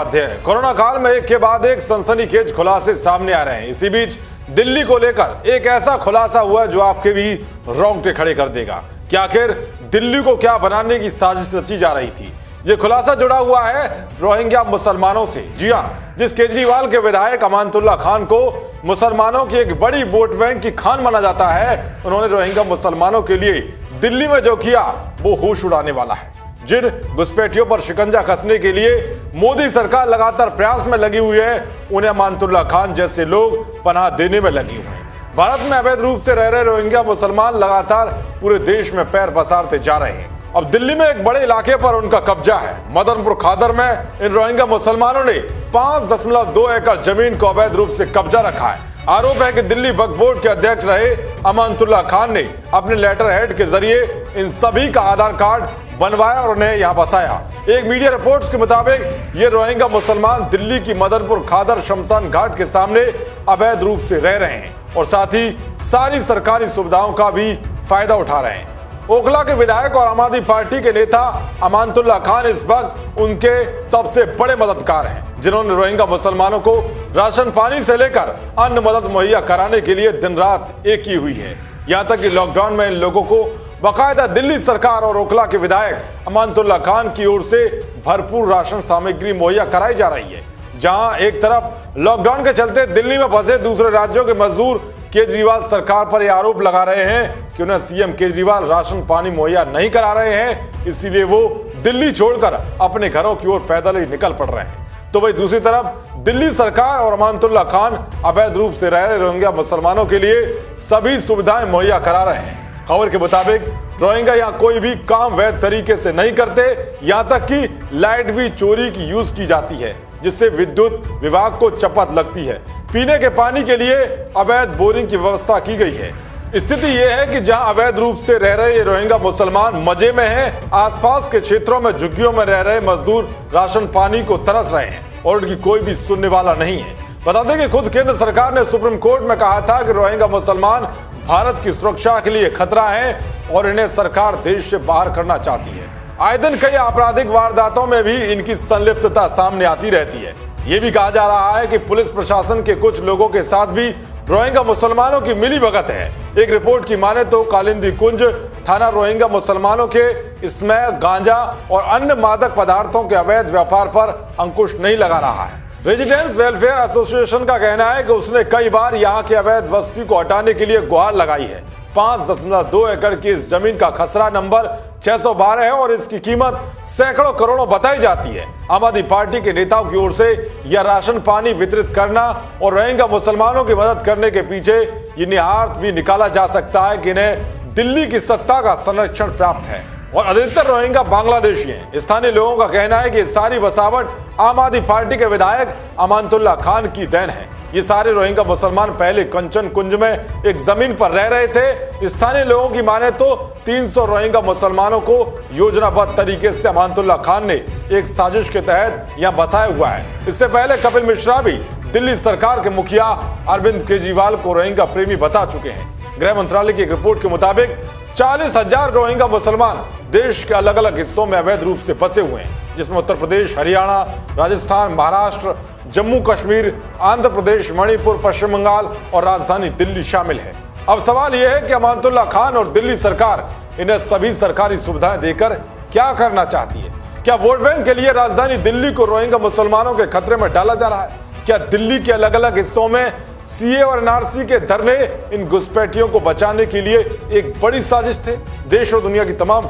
Corona काल में एक के बाद एक सनसनीखेज खुलासे सामने आ रहे हैं। इसी बीच दिल्ली को लेकर एक ऐसा खुलासा हुआ जो आपके भी रोंगटे खड़े कर देगा कि आखिर दिल्ली को क्या बनाने की साजिश रची जा रही थी। ये खुलासा जुड़ा हुआ है रोहिंग्या मुसलमानों से। जी हां, जिस केजरीवाल के विधायक अमानतुल्लाह खान को मुसलमानों की एक बड़ी वोट बैंक की खान माना जाता है, उन्होंने रोहिंग्या मुसलमानों के लिए दिल्ली में जो किया वो होश उड़ाने वाला है। जिन घुसपैठियों पर शिकंजा कसने के लिए मोदी सरकार लगातार प्रयास में लगी हुई है, उन्हें अमानतुल्लाह खान जैसे लोग पनाह देने में लगे हुए हैं। भारत में अवैध रूप से रह रहे रोहिंग्या मुसलमान लगातार पूरे देश में पैर पसारते जा रहे हैं। अब दिल्ली में एक बड़े इलाके पर उनका कब्जा है। मदनपुर खादर में इन रोहिंग्या मुसलमानों ने 5.2 एकड़ जमीन को अवैध रूप से कब्जा रखा है। आरोप है कि दिल्ली वक्फ बोर्ड के अध्यक्ष रहे अमानतुल्लाह खान ने अपने लेटर हेड के जरिए इन सभी का आधार कार्ड बनवाया और उन्हें यहां बसाया। एक मीडिया रिपोर्ट्स के मुताबिक ये रोहिंग्या मुसलमान दिल्ली की मदनपुर खादर शमशान घाट के सामने अवैध रूप से रह रहे हैं और साथ ही सारी सरकारी सुविधाओं का भी फायदा उठा रहे हैं। ओखला के विधायक और आम आदमी पार्टी के नेता अमानतुल्लाह खान इस वक्त उनके सबसे बड़े मददगार हैं, जिन्होंने रोहिंग्या मुसलमानों को राशन पानी से लेकर अन्य मदद मुहैया कराने के लिए दिन रात एक की हुई है। यहाँ तक कि लॉकडाउन में इन लोगों को बाकायदा दिल्ली सरकार और ओखला के विधायक अमानतुल्लाह खान की ओर से भरपूर राशन सामग्री मुहैया कराई जा रही है। जहां एक तरफ लॉकडाउन के चलते दिल्ली में फंसे दूसरे राज्यों के मजदूर केजरीवाल सरकार पर यह आरोप लगा रहे हैं कि उन्हें सीएम केजरीवाल राशन पानी मुहैया नहीं करा रहे हैं, इसीलिए वो दिल्ली छोड़कर अपने घरों की ओर पैदल ही निकल पड़ रहे हैं। तो वही दूसरी तरफ दिल्ली सरकार और अमानतुल्लाह खान अवैध रूप से रह रहे रोहिंग्या मुसलमानों के लिए सभी सुविधाएं मुहैया करा रहे हैं। खबर के मुताबिक रोहिंग्या यहाँ कोई भी काम वैध तरीके से नहीं करते, यहाँ तक कि लाइट भी चोरी की यूज की जाती है, जिससे विद्युत विभाग को चपत लगती है। पीने के पानी के लिए अवैध बोरिंग की व्यवस्था की गई है। स्थिति यह है कि जहां अवैध रूप से रह रहे ये रोहिंग्या मुसलमान मजे में हैं, आसपास के क्षेत्रों में झुग्गियों में रह रहे मजदूर राशन पानी को तरस रहे हैं और उनकी कोई भी सुनने वाला नहीं है। बता दें कि खुद केंद्र सरकार ने सुप्रीम कोर्ट में कहा था कि रोहिंग्या मुसलमान भारत की सुरक्षा के लिए खतरा है और इन्हें सरकार देश से बाहर करना चाहती है। आए दिन कई आपराधिक वारदातों में भी इनकी संलिप्तता सामने आती रहती है। ये भी कहा जा रहा है कि पुलिस प्रशासन के कुछ लोगों के साथ भी रोहिंग्या मुसलमानों की मिलीभगत है। एक रिपोर्ट की माने तो कालिंदी कुंज थाना रोहिंग्या मुसलमानों के स्मैक, गांजा और अन्य मादक पदार्थों के अवैध व्यापार पर अंकुश नहीं लगा रहा है। रेजिडेंस वेलफेयर एसोसिएशन का कहना है कि उसने कई बार यहाँ के अवैध बस्ती को हटाने के लिए गुहार लगाई है। 5.2 एकड़ की इस जमीन का खसरा नंबर 612 है और इसकी कीमत सैकड़ों करोड़ों बताई जाती है। आम आदमी पार्टी के नेताओं की ओर से यह राशन पानी वितरित करना और रोहिंग्या मुसलमानों की मदद करने के पीछे ये निहार्थ भी निकाला जा सकता है कि इन्हें दिल्ली की सत्ता का संरक्षण प्राप्त है और अधिकतर रोहिंग्या बांग्लादेशी हैं। स्थानीय लोगों का कहना है कि सारी बसावट आम आदमी पार्टी के विधायक अमानतुल्लाह खान की देन है। ये सारे रोहिंग्या मुसलमान पहले कंचन कुंज में एक जमीन पर रह रहे थे। स्थानीय लोगों की माने तो 300 रोहिंग्या मुसलमानों को योजनाबद्ध तरीके से अमानतुल्लाह खान ने एक साजिश के तहत यहाँ बसाया हुआ है। इससे पहले कपिल मिश्रा भी दिल्ली सरकार के मुखिया अरविंद केजरीवाल को रोहिंग्या प्रेमी बता चुके हैं। गृह मंत्रालय की एक रिपोर्ट के मुताबिक 40,000 रोहिंग्या मुसलमान देश के अलग अलग हिस्सों में अवैध रूप से फंसे हुए हैं, जिसमें उत्तर प्रदेश, हरियाणा, राजस्थान, महाराष्ट्र, जम्मू कश्मीर, आंध्र प्रदेश, मणिपुर, पश्चिम बंगाल और राजधानी दिल्ली शामिल है। अब सवाल यह है कि अमानतुल्लाह खान और दिल्ली सरकार इन्हें सभी सरकारी सुविधाएं देकर क्या करना चाहती है। क्या वोट बैंक के लिए राजधानी दिल्ली को रोहिंग्या मुसलमानों के खतरे में डाला जा रहा है? क्या दिल्ली के अलग अलग हिस्सों में सीए और एनआरसी के धरने इन घुसपैठियों को बचाने के लिए एक बड़ी साजिश थे? देश और दुनिया की तमाम